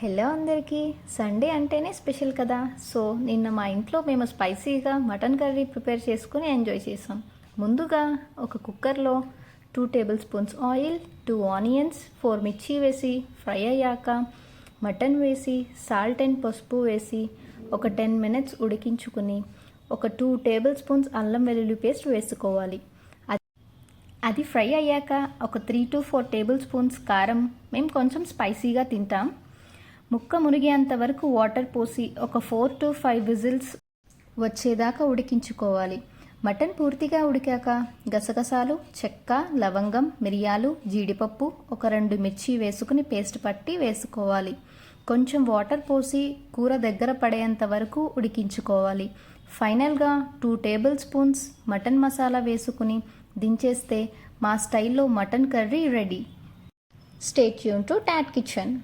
Hello అందరికీ. Sunday అంటేనే special కదా. సో నిన్న మా ఇంట్లో మేము స్పైసీగా మటన్ కర్రీ ప్రిపేర్ చేసుకుని ఎంజాయ్ చేసాం. ముందుగా ఒక కుక్కర్లో 2 టేబుల్ స్పూన్స్ ఆయిల్, 2 ఆనియన్స్, 4 మిర్చి వేసి ఫ్రై అయ్యాక మటన్ వేసి సాల్ట్ అండ్ పసుపు వేసి ఒక 10 మినిట్స్ ఉడికించుకుని ఒక 2 టేబుల్ స్పూన్స్ అల్లం వెల్లుల్లి పేస్ట్ వేసుకోవాలి. అది ఫ్రై అయ్యాక ఒక 3 to 4 టేబుల్ స్పూన్స్ కారం, మేము కొంచెం స్పైసీగా తింటాం, ముక్క మునిగేంత వరకు వాటర్ పోసి ఒక 4 to 5 విజిల్స్ వచ్చేదాకా ఉడికించుకోవాలి. మటన్ పూర్తిగా ఉడికాక గసగసాలు, చెక్క, లవంగం, మిరియాలు, జీడిపప్పు, ఒక 2 మిర్చి వేసుకుని పేస్ట్ పట్టి వేసుకోవాలి. కొంచెం వాటర్ పోసి కూర దగ్గర పడేంత వరకు ఉడికించుకోవాలి. ఫైనల్గా 2 టేబుల్ స్పూన్స్ మటన్ మసాలా వేసుకుని దించేస్తే మా స్టైల్లో mutton curry ready. Stay tune to tot kitchen.